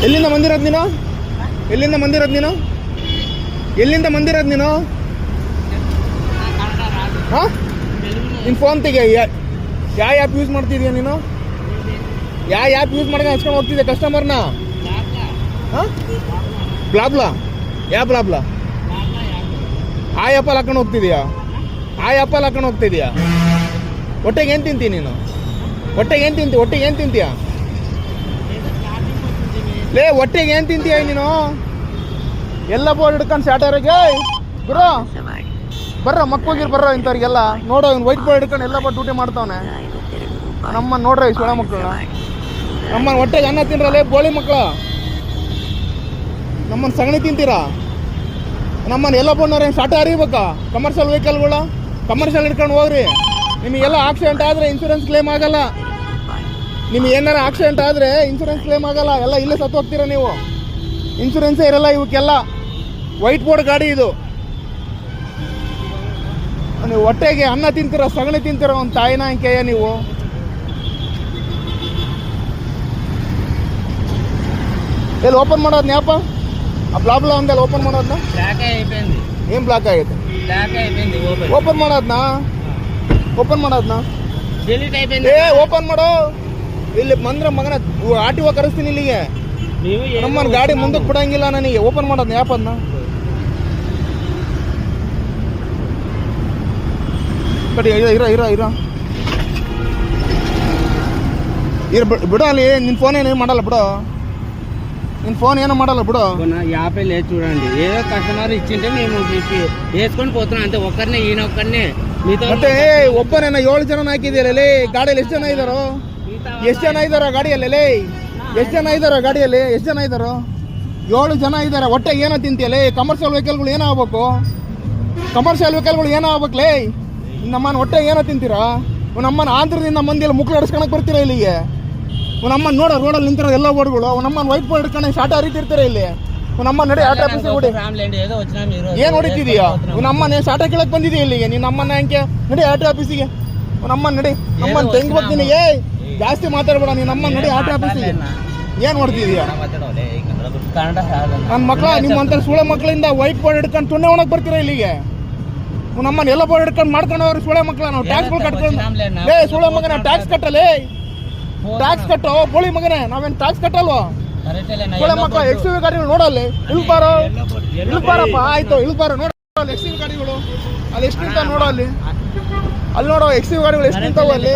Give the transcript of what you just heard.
ಎಲ್ಲಿಂದ ಬಂದಿರೋದು ನೀನು? ಎಲ್ಲಿಂದ ಬಂದಿರೋದು ನೀನು? ಎಲ್ಲಿಂದ ಬಂದಿರೋದು ನೀನು? ಹಾಂ, ನಿನ್ನ ಫೋನ್ ತೆಗೆ. ಯಾವ ಆ್ಯಪ್ ಯೂಸ್ ಮಾಡ್ತಿದ್ಯಾ ನೀನು? ಯಾವ ಆ್ಯಪ್ ಯೂಸ್ ಮಾಡ್ಕೊಂಡು ಹಚ್ಕೊಂಡು ಹೋಗ್ತಿದ್ದೆ ಕಸ್ಟಮರ್ನ? ಹಾಂ, ಬ್ಲಾಬ್ಲಾ? ಯಾವ ಬ್ಲಾಬ್ಲಾ? ಆ ಆ್ಯಪಲ್ಲಿ ಹಾಕೊಂಡು ಹೋಗ್ತಿದ್ಯಾ? ಆ ಆ್ಯಪಲ್ಲಿ ಹಾಕೊಂಡು ಹೋಗ್ತಿದ್ಯಾ? ಹೊಟ್ಟೆಗೆ ಏನು ತಿಂತೀಯ ನೀನು? ಹೊಟ್ಟೆಗೆ ಏನು ತಿಂತೀಯ? ಹೊಟ್ಟೆಗೆ ಏನು ತಿಂತೀಯ? ಲೇ, ಹೊಟ್ಟೆಗೆ ಏನು ತಿಂತೀಯ ನೀನು? ಎಲ್ಲ ಬೋರ್ಡ್ ಹಿಡ್ಕೊಂಡು ಸ್ಯಾಟರ್ಗೆ ಗುರು ಬರ್ರ, ಮಕ್ಕಳಿಗೆ ಬರ್ರ ಇಂಥವ್ರಿಗೆಲ್ಲ ನೋಡೋ. ಇವ್ನು ವೈಟ್ ಬೋರ್ಡ್ ಹಿಡ್ಕೊಂಡು ಎಲ್ಲ ಡ್ಯೂಟಿ ಮಾಡ್ತಾವನೆ. ನಮ್ಮನ್ನು ನೋಡ್ರಿ ಸೊಳ ಮಕ್ಕಳನ್ನ. ನಮ್ಮನ್ನು ಹೊಟ್ಟೆಗೆ ಅನ್ನ ತಿನ್ರಲ್ಲೇ ಬೋಳಿ ಮಕ್ಕಳು. ನಮ್ಮನ್ನು ಸಗಣಿ ತಿಂತೀರಾ? ನಮ್ಮನ್ನು ಎಲ್ಲ ಬೋರ್ಡ್ನವ್ರು ಏನು ಶಾಟ ಹರಿಬೇಕಾ? ಕಮರ್ಷಿಯಲ್ ವೆಹಿಕಲ್ಗಳು ಕಮರ್ಷಿಯಲ್ ಹಿಡ್ಕೊಂಡು ಹೋಗ್ರಿ. ನಿಮಗೆಲ್ಲ ಆಕ್ಸಿಡೆಂಟ್ ಆದರೆ ಇನ್ಶೂರೆನ್ಸ್ ಕ್ಲೇಮ್ ಆಗಲ್ಲ. ನಿಮ್ಗೆ ಏನಾರ ಆಕ್ಸಿಡೆಂಟ್ ಆದರೆ ಇನ್ಶೂರೆನ್ಸ್ ಕ್ಲೇಮ್ ಆಗಲ್ಲ. ಎಲ್ಲ ಇಲ್ಲೇ ಸತ್ತು ಹೋಗ್ತೀರಾ ನೀವು. ಇನ್ಶೂರೆನ್ಸೇ ಇರಲ್ಲ ಇವಕ್ಕೆಲ್ಲ. ವೈಟ್ ಬೋರ್ಡ್ ಗಾಡಿ ಇದು. ನೀವು ಹೊಟ್ಟೆಗೆ ಅನ್ನ ತಿಂತೀರ, ಸಗಣಿ ತಿಂತೀರ ಒಂದು ತಾಯಿನ ಅಂಕೆಯ ನೀವು. ಎಲ್ಲಿ ಓಪನ್ ಮಾಡೋದು ನ್ಯಾಪ? ఆ బ్లాబ్లో ఉంది ఓపెన్ ಮಾಡೋದನ್ನ? బ్లాక్ అయిపోయింది. ఏం బ్లాక్ ఆగైతే? బ్లాక్ అయిపోయింది. ఓపెన్ ಮಾಡೋದನ್ನ? ಓಪನ್ ಮಾಡೋದನ್ನ? ಡಿಲೀಟ್ అయిపోయింది. ಓಪನ್ ಮಾಡೋ. ಇಲ್ಲಿ ಬಂದ್ರೆ ಮಗನ ಆರ್ ಟಿ ಒ ಕರೆಸ್ತೀನಿ ಇಲ್ಲಿಗೆ. ನಮ್ಮನ್ನ ಗಾಡಿ ಮುಂದಕ್ಕೆ ಬಿಡಂಗಿಲ್ಲ ನನಗೆ. ಓಪನ್ ಮಾಡೋದನ್ನ ಆ್ಯಪ್ ಅದನ್ನ ಕಡಿ. ಇರೋ ಇರೋ ಇರೋ ಇರೋ ಬಿಡು. ಅಲ್ಲಿ ನಿನ್ನ ಫೋನ್ ಏನು ಮಾಡಲ್ಲ ಬಿಡು. నిన్న ఫోన్ ఏమో మాడాలి ఇప్పుడు. యాభై లేదు చూడండి. ఏదో కస్టమర్ ఇచ్చింటే మేము వేసుకొని పోతున్నాం అంతే. ఒక్కరినే ఈయన ఒక్కరినే ಮತ್ತೆ ಒಬ್ಬನೇನ 7 ಜನ ಹಾಕಿದೆಯಲ್ಲ ಗಾಡಿಯಲ್ಲಿ. ಎಷ್ಟು ಜನ ಇದ್ದಾರೋ? ಎಷ್ಟು ಜನ ಇದ್ದಾರೋ ಗಾಡಿಯಲ್ಲಿ? ಎಷ್ಟು ಜನ ಇದ್ದಾರೋ ಗಾಡಿಯಲ್ಲಿ? ಎಷ್ಟು ಜನ ಇದ್ದಾರೋ? 7 ಜನ ಇದ್ದಾರೆ. ಹೊಟ್ಟೆಗೆ ಏನೋ ತಿಂತೀಯಲ್ಲ? ಕಮರ್ಷಿಯಲ್ ವೆಹಿಕಲ್ಗಳು ಏನೋ ಆಗ್ಬೇಕು? ಕಮರ್ಷಿಯಲ್ ವೆಹಿಕಲ್ಗಳು ಏನೋ ಆಗ್ಬೇಕಲೇ? ನಮ್ಮನ್ನ ಹೊಟ್ಟೆಗೆ ಏನೋ ತಿಂತೀರಾ? ನಮ್ಮನ್ನ ಆಂಧ್ರದಿಂದ ಮಂದಿಯಲ್ಲಿ ಮುಕ್ಳು ಹೊಡ್ಸ್ಕೊಳಕ್ ಬರ್ತೀರಾ ಇಲ್ಲಿಗೆ? ನಮ್ಮನ್ನು ನೋಡೋ ರೋಡಲ್ಲಿ ನಿಂತಿರೋ ಎಲ್ಲ ಬೋರ್ಡ್ಗಳು ನಮ್ಮನ್ನು ವೈಟ್ ಬೋರ್ಡ್ ಹಿಡ್ಕೊಂಡು ಶಾಟ ಹರಿತಿರ್ತಾರೆ ಇಲ್ಲಿ. ನಮ್ಮ ನಡೆ ಆಟ ಆಫೀಸಿಗೆ ಹೊಡಿ. ಏನು ಹೊಡಿತಿದೀಯಾ? ನಮ್ಮನ್ನ ಶಾಟ ಕೇಳಕ್ ಬಂದಿದೀಯ ಇಲ್ಲಿಗೆ? ನೀನು ನಮ್ಮನ್ನ ಹೆಂಗೆ ನಡಿ ಆಟ ಆಫೀಸಿಗೆ. ನಮ್ಮನ್ನ ನಡಿ. ನಮ್ಮನ್ನು ತೆಂಗ್ ಬರ್ತೀನಿ. ಜಾಸ್ತಿ ಮಾತಾಡ್ಬೇಡ ನೀನು. ನಮ್ಮನ್ನ ನಡಿ ಆಟ ಆಫೀಸಿಗೆ. ಏನು ಹೊಡ್ತಿದೀಯಾ ನನ್ನ ಮಕ್ಕಳ? ನಿಮ್ಮಂತ ಸುಳೆ ಮಕ್ಕಳಿಂದ ವೈಟ್ ಬೋರ್ಡ್ ಹಿಡ್ಕೊಂಡು ತುಣ್ಣೆ ಒಣಗ್ ಬರ್ತೀರಾ ಇಲ್ಲಿಗೆ? ನಮ್ಮನ್ನ ಎಲ್ಲ ಬೋರ್ಡ್ ಹಿಡ್ಕೊಂಡು ಮಾಡ್ಕೊಂಡು ಅವ್ರು ಸುಳೆ ಮಕ್ಕಳ. ನಾವು ಟ್ಯಾಕ್ಸ್ಗಳು ಕಟ್ಕೊಂಡು ಸುಳೆ ಮಗನ ಟ್ಯಾಕ್ಸ್ ಕಟ್ಟಲೇ. ಟ್ಯಾಕ್ಸ್ ಕಟ್ಟೋ ಬೋಳಿ ಮಗನೇ. ನಾವೇನು ಟ್ಯಾಕ್ಸ್ ಕಟ್ಟಲ್ವಾ? ಸುಳೆ ಮಕ್ಕಳ ಎಕ್ಸ್ಯೂ ಗಾಡಿಗಳು ನೋಡಲ್ಲಿ. ಇಳ್ಬಾರೋ ಇಳ್ಬಾರಪ್ಪ. ಆಯ್ತು ಇಳ್ಬಾರೋ. ನೋಡ ಎಕ್ಸ್ಯೂ ಗಾಡಿಗಳು ಅಲ್ಲಿ ಎಷ್ಟು ನೋಡೋ. ಅಲ್ಲಿ ನೋಡೋ ಎಕ್ಸ್ಯೂ ಗಾಡಿಗಳು ಎಷ್ಟು ನಿಂತಾವ ಅಲ್ಲಿ.